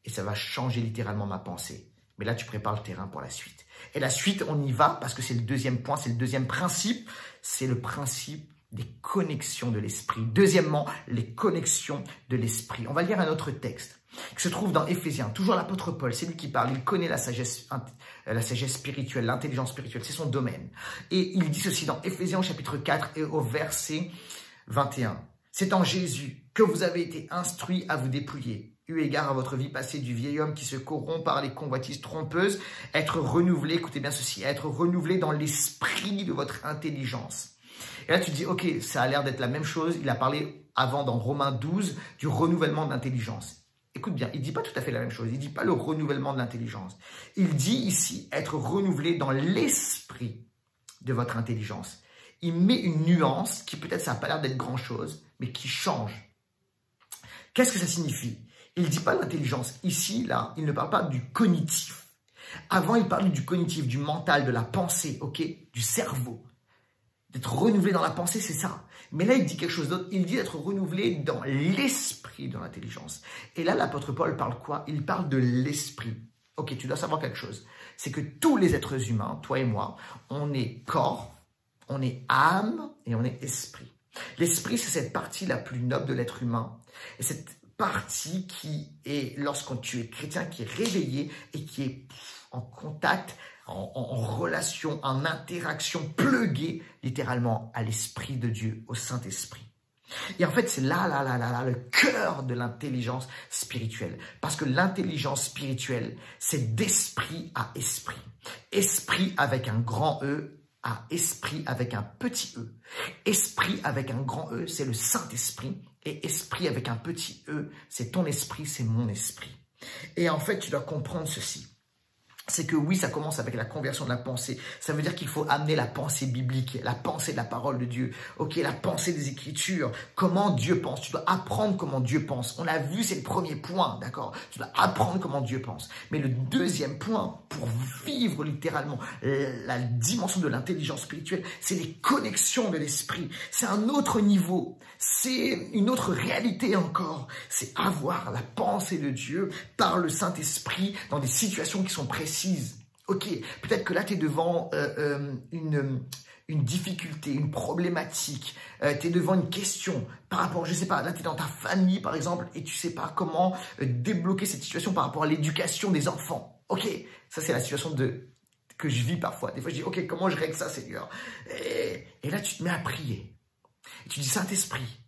Et ça va changer littéralement ma pensée. Mais là, tu prépares le terrain pour la suite. Et la suite, on y va parce que c'est le deuxième point, c'est le deuxième principe. C'est le principe des connexions de l'esprit. Deuxièmement, les connexions de l'esprit. On va lire un autre texte qui se trouve dans Éphésiens. Toujours l'apôtre Paul, c'est lui qui parle. Il connaît la sagesse spirituelle, l'intelligence spirituelle. C'est son domaine. Et il dit ceci dans Éphésiens chapitre 4 et au verset 21. C'est en Jésus que vous avez été instruits à vous dépouiller, eu égard à votre vie passée du vieil homme qui se corrompt par les convoitises trompeuses, être renouvelé, écoutez bien ceci, être renouvelé dans l'esprit de votre intelligence. Et là, tu te dis, ok, ça a l'air d'être la même chose. Il a parlé avant dans Romains 12 du renouvellement de l'intelligence. Écoute bien, il ne dit pas tout à fait la même chose. Il ne dit pas le renouvellement de l'intelligence. Il dit ici être renouvelé dans l'esprit de votre intelligence. Il met une nuance qui peut-être ça n'a pas l'air d'être grand-chose, mais qui change. Qu'est-ce que ça signifie? Il ne dit pas l'intelligence. Ici, là, il ne parle pas du cognitif. Avant, il parlait du cognitif, du mental, de la pensée, ok, du cerveau. D'être renouvelé dans la pensée, c'est ça. Mais là, il dit quelque chose d'autre. Il dit d'être renouvelé dans l'esprit de l'intelligence. Et là, l'apôtre Paul parle quoi? Il parle de l'esprit. Ok, tu dois savoir quelque chose. C'est que tous les êtres humains, toi et moi, on est corps, on est âme et on est esprit. L'esprit, c'est cette partie la plus noble de l'être humain. Et cette partie qui est, lorsque tu es chrétien, qui est réveillée et qui est en contact, en relation, en interaction, pluguée littéralement à l'Esprit de Dieu, au Saint-Esprit. Et en fait, c'est là, le cœur de l'intelligence spirituelle. Parce que l'intelligence spirituelle, c'est d'esprit à esprit. Esprit avec un grand E à esprit avec un petit E. Esprit avec un grand E, c'est le Saint-Esprit. Et esprit avec un petit E, c'est ton esprit, c'est mon esprit. Et en fait, tu dois comprendre ceci. C'est que oui, ça commence avec la conversion de la pensée. Ça veut dire qu'il faut amener la pensée biblique, la pensée de la parole de Dieu. Ok, la pensée des Écritures. Comment Dieu pense. Tu dois apprendre comment Dieu pense. On l'a vu, c'est le premier point, d'accord? Tu dois apprendre comment Dieu pense. Mais le deuxième point, pour vivre littéralement la dimension de l'intelligence spirituelle, c'est les connexions de l'esprit. C'est un autre niveau. C'est une autre réalité encore. C'est avoir la pensée de Dieu par le Saint-Esprit dans des situations qui sont précises. Ok, peut-être que là, tu es devant une difficulté, une problématique, tu es devant une question par rapport, je sais pas, là, tu es dans ta famille, par exemple, et tu sais pas comment débloquer cette situation par rapport à l'éducation des enfants. Ok, ça, c'est la situation que je vis parfois. Des fois, je dis, ok, comment je règle ça, Seigneur? Et là, tu te mets à prier. Et tu dis, Saint-Esprit,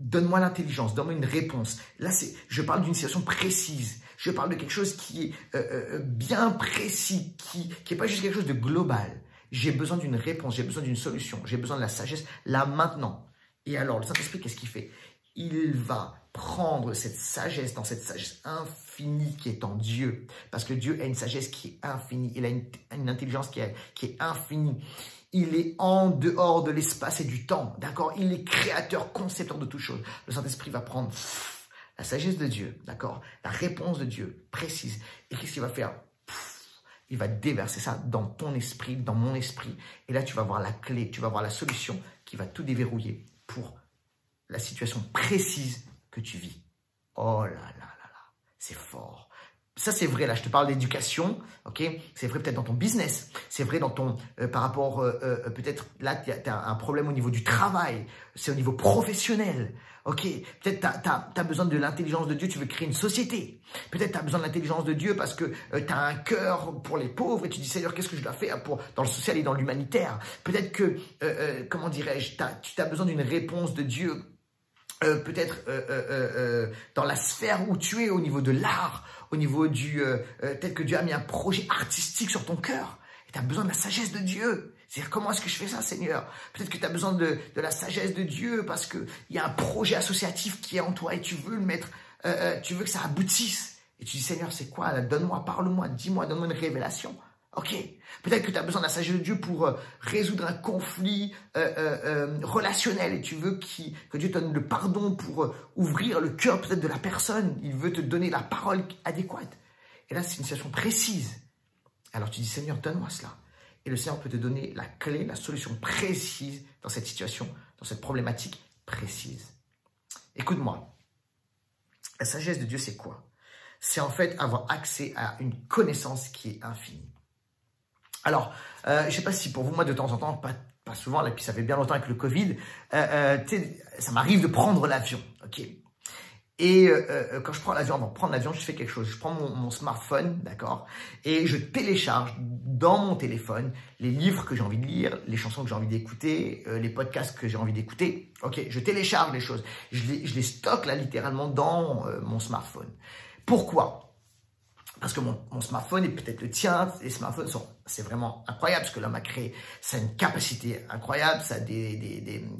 donne-moi l'intelligence, donne-moi une réponse. Là, je parle d'une situation précise. Je parle de quelque chose qui est bien précis, qui n'est pas juste quelque chose de global. J'ai besoin d'une réponse, j'ai besoin d'une solution, j'ai besoin de la sagesse là maintenant. Et alors, le Saint-Esprit, qu'est-ce qu'il fait? Il va prendre cette sagesse, dans cette sagesse infinie qui est en Dieu. Parce que Dieu a une sagesse qui est infinie, il a une intelligence qui est infinie. Il est en dehors de l'espace et du temps, d'accord? Il est créateur, concepteur de toutes choses. Le Saint-Esprit va prendre la sagesse de Dieu, d'accord? La réponse de Dieu, précise. Et qu'est-ce qu'il va faire? Il va déverser ça dans ton esprit, dans mon esprit. Et là, tu vas voir la clé, tu vas voir la solution qui va tout déverrouiller pour la situation précise que tu vis. Oh là là là là, c'est fort. Ça, c'est vrai, là, je te parle d'éducation, ok? C'est vrai peut-être dans ton business, c'est vrai dans ton, par rapport, peut-être, là, tu as un problème au niveau du travail, c'est au niveau professionnel, ok? Peut-être tu as besoin de l'intelligence de Dieu, tu veux créer une société. Peut-être tu as besoin de l'intelligence de Dieu parce que tu as un cœur pour les pauvres et tu dis, Seigneur, qu'est-ce que je dois faire dans le social et dans l'humanitaire? Peut-être que, comment dirais-je, tu as besoin d'une réponse de Dieu. Peut-être dans la sphère où tu es, au niveau de l'art, au niveau du... peut-être que Dieu a mis un projet artistique sur ton cœur et tu as besoin de la sagesse de Dieu. C'est-à-dire, comment est-ce que je fais ça, Seigneur? Peut-être que tu as besoin de la sagesse de Dieu parce qu'il y a un projet associatif qui est en toi et tu veux le mettre, tu veux que ça aboutisse. Et tu dis, Seigneur, c'est quoi? Donne-moi, parle-moi, dis-moi, donne-moi une révélation. Ok, peut-être que tu as besoin de la sagesse de Dieu pour résoudre un conflit relationnel et tu veux que Dieu te donne le pardon pour ouvrir le cœur peut-être de la personne. Il veut te donner la parole adéquate. Et là, c'est une situation précise. Alors tu dis, Seigneur, donne-moi cela. Et le Seigneur peut te donner la clé, la solution précise dans cette situation, dans cette problématique précise. Écoute-moi, la sagesse de Dieu, c'est quoi? C'est en fait avoir accès à une connaissance qui est infinie. Alors, je ne sais pas si pour vous, moi, de temps en temps, pas souvent, là, puis ça fait bien longtemps avec le Covid, ça m'arrive de prendre l'avion, ok? Et quand je prends l'avion, avant de prendre l'avion, je fais quelque chose. Je prends mon smartphone, d'accord? Et je télécharge dans mon téléphone les livres que j'ai envie de lire, les chansons que j'ai envie d'écouter, les podcasts que j'ai envie d'écouter. Ok, je télécharge les choses. Je les stocke là littéralement dans mon smartphone. Pourquoi? Parce que mon smartphone est peut-être le tien. Les smartphones c'est vraiment incroyable ce que l'homme a créé. Ça a une capacité incroyable, ça a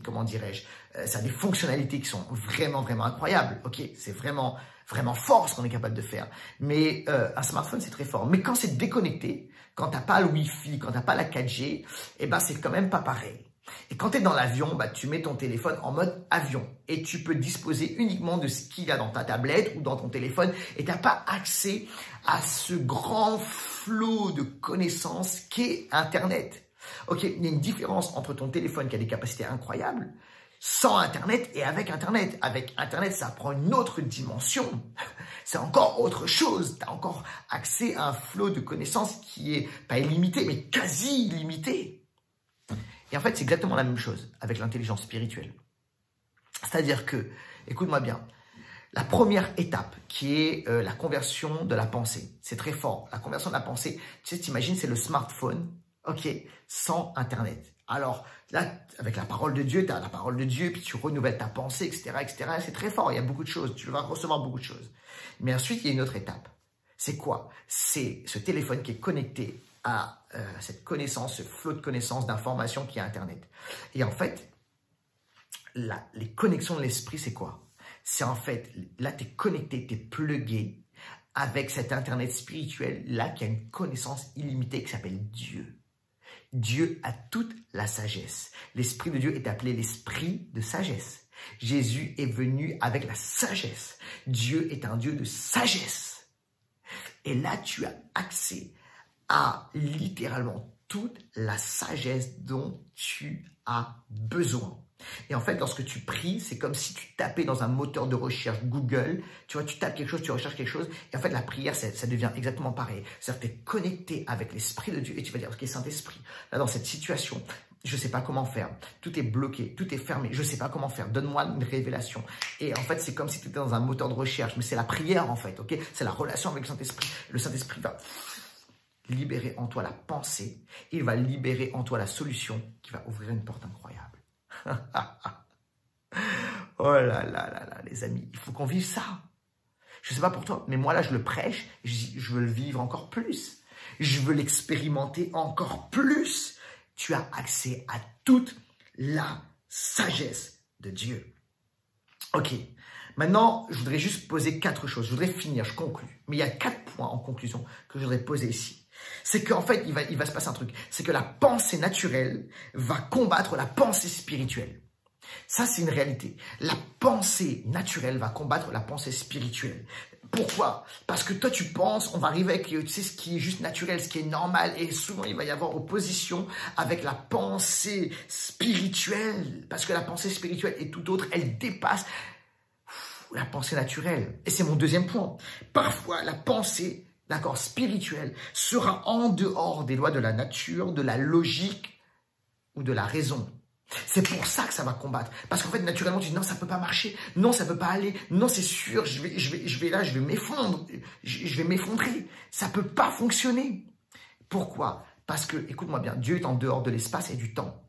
comment dirais-je, ça a des fonctionnalités qui sont vraiment, vraiment incroyables. Ok, c'est vraiment, vraiment fort ce qu'on est capable de faire. Mais un smartphone, c'est très fort. Mais quand c'est déconnecté, quand t'as pas le Wi-Fi, quand t'as pas la 4G, eh ben c'est quand même pas pareil. Et quand tu es dans l'avion, bah, tu mets ton téléphone en mode avion et tu peux disposer uniquement de ce qu'il y a dans ta tablette ou dans ton téléphone et tu n'as pas accès à ce grand flot de connaissances qu'est Internet. Ok, il y a une différence entre ton téléphone qui a des capacités incroyables sans Internet et avec Internet. Avec Internet, ça prend une autre dimension. C'est encore autre chose. Tu as encore accès à un flot de connaissances qui est pas illimité, mais quasi illimité. Et en fait, c'est exactement la même chose avec l'intelligence spirituelle. C'est-à-dire que, écoute-moi bien, la première étape qui est la conversion de la pensée, c'est très fort. La conversion de la pensée, tu sais, t'imagines, c'est le smartphone, ok, sans Internet. Alors là, avec la parole de Dieu, tu as la parole de Dieu, puis tu renouvelles ta pensée, etc., etc. C'est très fort, il y a beaucoup de choses, tu vas recevoir beaucoup de choses. Mais ensuite, il y a une autre étape. C'est quoi? C'est ce téléphone qui est connecté à cette connaissance, ce flot de connaissances, d'informations qui est Internet. Et en fait, les connexions de l'esprit, c'est quoi? C'est en fait, là, tu es connecté, tu es plugué avec cet Internet spirituel, là, qui a une connaissance illimitée qui s'appelle Dieu. Dieu a toute la sagesse. L'Esprit de Dieu est appelé l'Esprit de sagesse. Jésus est venu avec la sagesse. Dieu est un Dieu de sagesse. Et là, tu as accès à littéralement toute la sagesse dont tu as besoin. Et en fait, lorsque tu pries, c'est comme si tu tapais dans un moteur de recherche Google. Tu vois, tu tapes quelque chose, tu recherches quelque chose. Et en fait, la prière, ça devient exactement pareil. C'est-à-dire que tu es connecté avec l'Esprit de Dieu et tu vas dire, ok, Saint-Esprit, là, dans cette situation, je ne sais pas comment faire. Tout est bloqué, tout est fermé. Je ne sais pas comment faire. Donne-moi une révélation. Et en fait, c'est comme si tu étais dans un moteur de recherche. Mais c'est la prière, en fait, ok? C'est la relation avec le Saint-Esprit. Le Saint-Esprit va libérer en toi la pensée, il va libérer en toi la solution qui va ouvrir une porte incroyable. Oh là là là là, les amis, il faut qu'on vive ça. Je ne sais pas pour toi, mais moi là je le prêche, je veux le vivre encore plus. Je veux l'expérimenter encore plus. Tu as accès à toute la sagesse de Dieu. Ok, maintenant je voudrais juste poser 4 choses, je voudrais finir, je conclue. Mais il y a 4 points en conclusion que je voudrais poser ici. C'est qu'en fait, il va se passer un truc. C'est que la pensée naturelle va combattre la pensée spirituelle. Ça, c'est une réalité. La pensée naturelle va combattre la pensée spirituelle. Pourquoi? Parce que toi, tu penses, on va arriver avec, tu sais, ce qui est juste naturel, ce qui est normal. Et souvent, il va y avoir opposition avec la pensée spirituelle. Parce que la pensée spirituelle est tout autre. Elle dépasse la pensée naturelle. Et c'est mon deuxième point. Parfois, la pensée, d'accord, spirituelle, sera en dehors des lois de la nature, de la logique ou de la raison. C'est pour ça que ça va combattre. Parce qu'en fait, naturellement, tu dis non, ça peut pas marcher. Non, ça peut pas aller. Non, c'est sûr, je vais m'effondrer. Je vais m'effondrer. Ça peut pas fonctionner. Pourquoi? Parce que, écoute-moi bien, Dieu est en dehors de l'espace et du temps.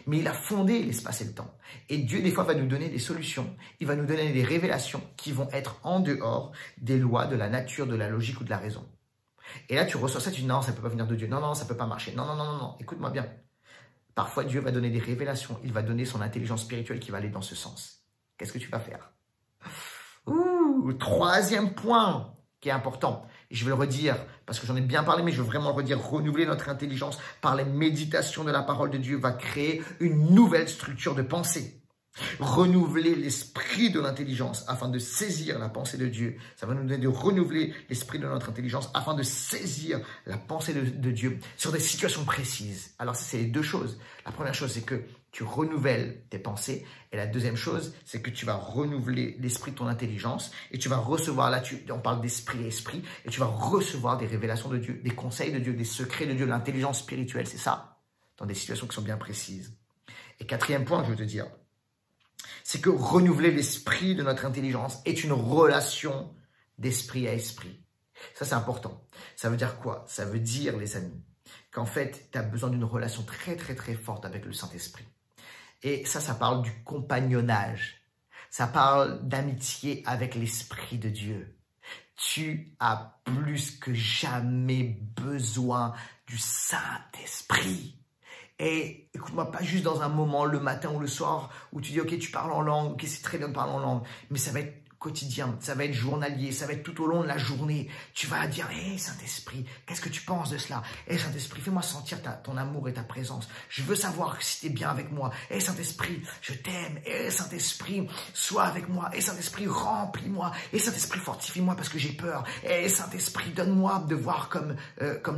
Mais il a fondé l'espace et le temps. Et Dieu, des fois, va nous donner des solutions. Il va nous donner des révélations qui vont être en dehors des lois de la nature, de la logique ou de la raison. Et là, tu reçois ça, tu dis non, ça peut pas venir de Dieu. Non, non, ça peut pas marcher. Non, non, non, non, non. Écoute-moi bien. Parfois, Dieu va donner des révélations. Il va donner son intelligence spirituelle qui va aller dans ce sens. Qu'est-ce que tu vas faire? Troisième point qui est important. Et je vais le redire parce que j'en ai bien parlé, mais je veux vraiment le redire. Renouveler notre intelligence par les méditations de la parole de Dieu va créer une nouvelle structure de pensée. Renouveler l'esprit de l'intelligence afin de saisir la pensée de Dieu. Ça va nous donner de renouveler l'esprit de notre intelligence afin de saisir la pensée de Dieu sur des situations précises. Alors ça, c'est les deux choses. La première chose, c'est que tu renouvelles tes pensées. Et la deuxième chose, c'est que tu vas renouveler l'esprit de ton intelligence et tu vas recevoir, là, on parle d'esprit et esprit, et tu vas recevoir des révélations de Dieu, des conseils de Dieu, des secrets de Dieu, l'intelligence spirituelle, c'est ça, dans des situations qui sont bien précises. Et quatrième point, je veux te dire, c'est que renouveler l'esprit de notre intelligence est une relation d'esprit à esprit. Ça, c'est important. Ça veut dire quoi? Ça veut dire, les amis, qu'en fait, tu as besoin d'une relation très, très, très forte avec le Saint-Esprit. Et ça parle du compagnonnage. Ça parle d'amitié avec l'Esprit de Dieu. Tu as plus que jamais besoin du Saint-Esprit. Et écoute-moi, pas juste dans un moment, le matin ou le soir, où tu dis, ok, tu parles en langue, ok, c'est très bien de parler en langue, mais ça va être quotidien, ça va être journalier, ça va être tout au long de la journée. Tu vas dire, hé Saint-Esprit, qu'est-ce que tu penses de cela? Hé Saint-Esprit, fais-moi sentir ton amour et ta présence. Je veux savoir si tu es bien avec moi. Hé Saint-Esprit, je t'aime. Hé Saint-Esprit, sois avec moi. Hé Saint-Esprit, remplis-moi. Hé Saint-Esprit, fortifie-moi parce que j'ai peur. Hé Saint-Esprit, donne-moi de voir comme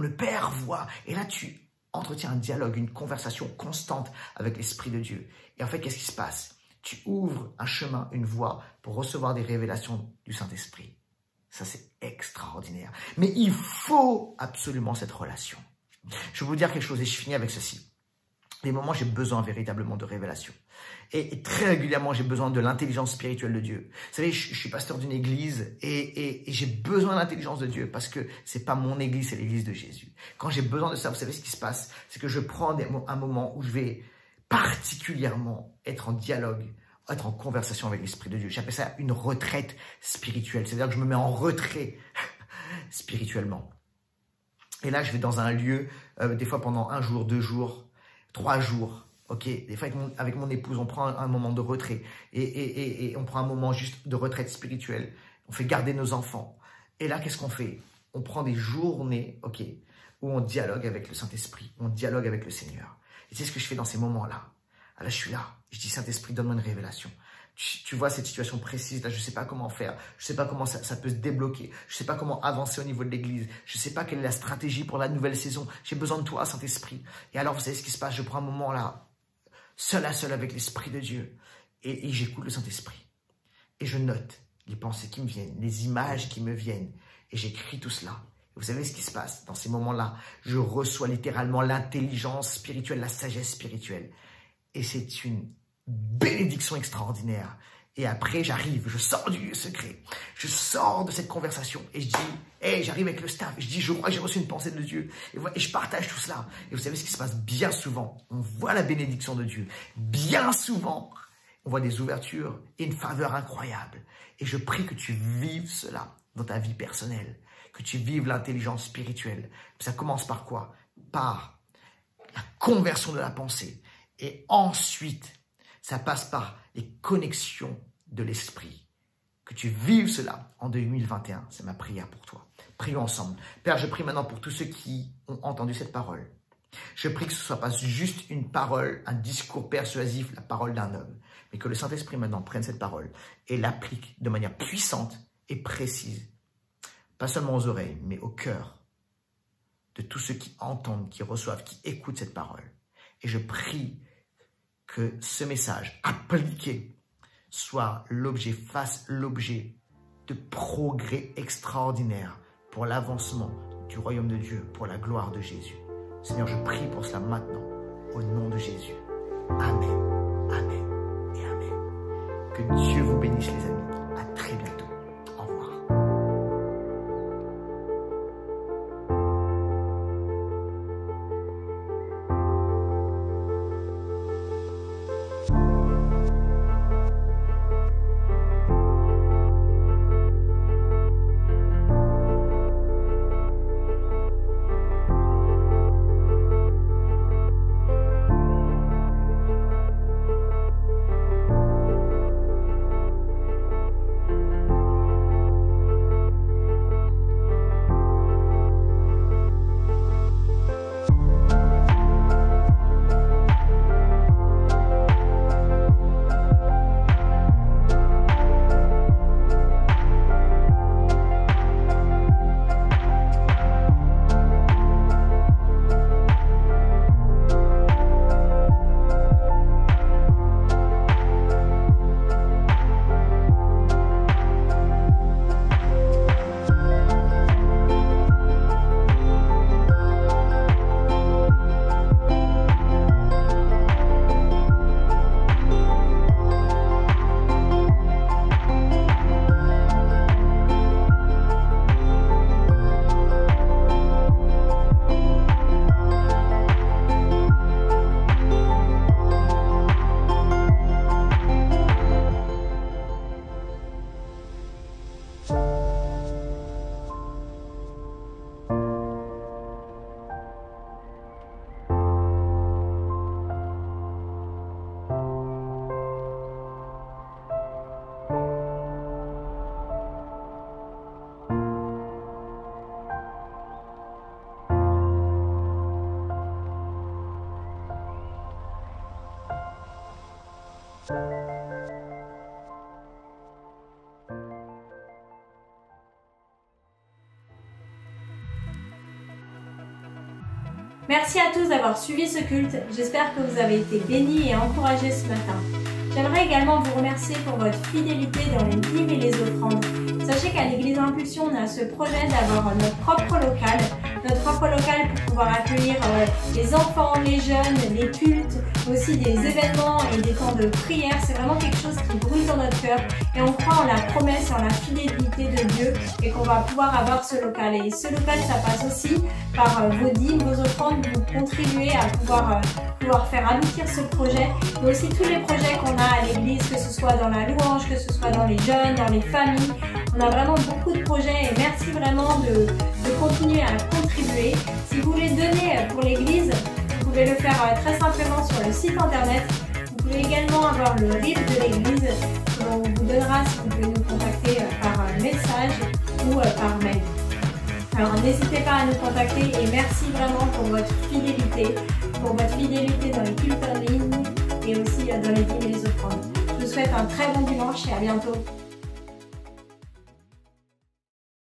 le Père voit. Et là, tu entretiens un dialogue, une conversation constante avec l'Esprit de Dieu. Et en fait, qu'est-ce qui se passe? Tu ouvres un chemin, une voie pour recevoir des révélations du Saint-Esprit. Ça, c'est extraordinaire. Mais il faut absolument cette relation. Je vais vous dire quelque chose et je finis avec ceci. Des moments, j'ai besoin véritablement de révélation. Et très régulièrement, j'ai besoin de l'intelligence spirituelle de Dieu. Vous savez, je suis pasteur d'une église et j'ai besoin de l'intelligence de Dieu parce que c'est pas mon église, c'est l'église de Jésus. Quand j'ai besoin de ça, vous savez ce qui se passe? C'est que je prends un moment où je vais particulièrement être en dialogue, être en conversation avec l'Esprit de Dieu. J'appelle ça une retraite spirituelle. C'est-à-dire que je me mets en retrait spirituellement. Et là, je vais dans un lieu, des fois pendant 1 jour, 2 jours, 3 jours. Ok, des fois avec mon épouse, on prend un moment de retrait et on prend un moment juste de retraite spirituelle. On fait garder nos enfants. Et là, qu'est-ce qu'on fait? On prend des journées, ok, où on dialogue avec le Saint-Esprit, on dialogue avec le Seigneur. Et c'est ce que je fais dans ces moments-là. Là, je suis là. Je dis, Saint-Esprit, donne-moi une révélation. Tu vois cette situation précise, là, je ne sais pas comment faire. Je ne sais pas comment ça peut se débloquer. Je ne sais pas comment avancer au niveau de l'église. Je ne sais pas quelle est la stratégie pour la nouvelle saison. J'ai besoin de toi, Saint-Esprit. Et alors, vous savez ce qui se passe? Je prends un moment là, seul à seul avec l'Esprit de Dieu. Et j'écoute le Saint-Esprit. Et je note les pensées qui me viennent, les images qui me viennent. Et j'écris tout cela. Vous savez ce qui se passe? Dans ces moments-là, je reçois littéralement l'intelligence spirituelle, la sagesse spirituelle. Et c'est une bénédiction extraordinaire. Et après, j'arrive, je sors du lieu secret. Je sors de cette conversation et je dis, hey, j'arrive avec le staff. Je dis, je crois que j'ai reçu une pensée de Dieu. Et je partage tout cela. Et vous savez ce qui se passe bien souvent? On voit la bénédiction de Dieu. Bien souvent, on voit des ouvertures et une faveur incroyable. Et je prie que tu vives cela dans ta vie personnelle. Que tu vives l'intelligence spirituelle. Ça commence par quoi? Par la conversion de la pensée. Et ensuite, ça passe par les connexions de l'esprit. Que que tu vives cela en 2021. C'est ma prière pour toi. Prions ensemble. Père, je prie maintenant pour tous ceux qui ont entendu cette parole. Je prie que ce ne soit pas juste une parole, un discours persuasif, la parole d'un homme, mais que le Saint-Esprit maintenant prenne cette parole et l'applique de manière puissante et précise, pas seulement aux oreilles, mais au cœur de tous ceux qui entendent, qui reçoivent, qui écoutent cette parole. Et je prie que ce message appliqué soit l'objet, fasse l'objet de progrès extraordinaires pour l'avancement du royaume de Dieu, pour la gloire de Jésus. Seigneur, je prie pour cela maintenant, au nom de Jésus. Amen, amen et amen. Que Dieu vous bénisse les amis. À très bientôt. Merci à tous d'avoir suivi ce culte. J'espère que vous avez été bénis et encouragés ce matin. J'aimerais également vous remercier pour votre fidélité dans les dîmes et les offrandes. Sachez qu'à l'Église Impulsion, on a ce projet d'avoir notre propre local pour pouvoir accueillir les enfants, les jeunes, les cultes, aussi des événements et des temps de prière. C'est vraiment quelque chose qui brûle dans notre cœur et on croit en la promesse et en la fidélité de Dieu et qu'on va pouvoir avoir ce local. Et ce local, ça passe aussi par vos dîmes, vos offrandes, vous contribuez à pouvoir faire aboutir ce projet, mais aussi tous les projets qu'on a à l'église, que ce soit dans la louange, que ce soit dans les jeunes, dans les familles. On a vraiment beaucoup de projets et merci vraiment de continuer à contribuer. Si vous voulez donner pour l'église, vous pouvez le faire très simplement sur le site internet. Vous pouvez également avoir le RIB de l'église qu'on vous donnera si vous pouvez nous contacter par message ou par mail. Alors n'hésitez pas à nous contacter et merci vraiment pour votre fidélité dans les cultes en ligne et aussi dans les dîmes et les offrandes. Je vous souhaite un très bon dimanche et à bientôt.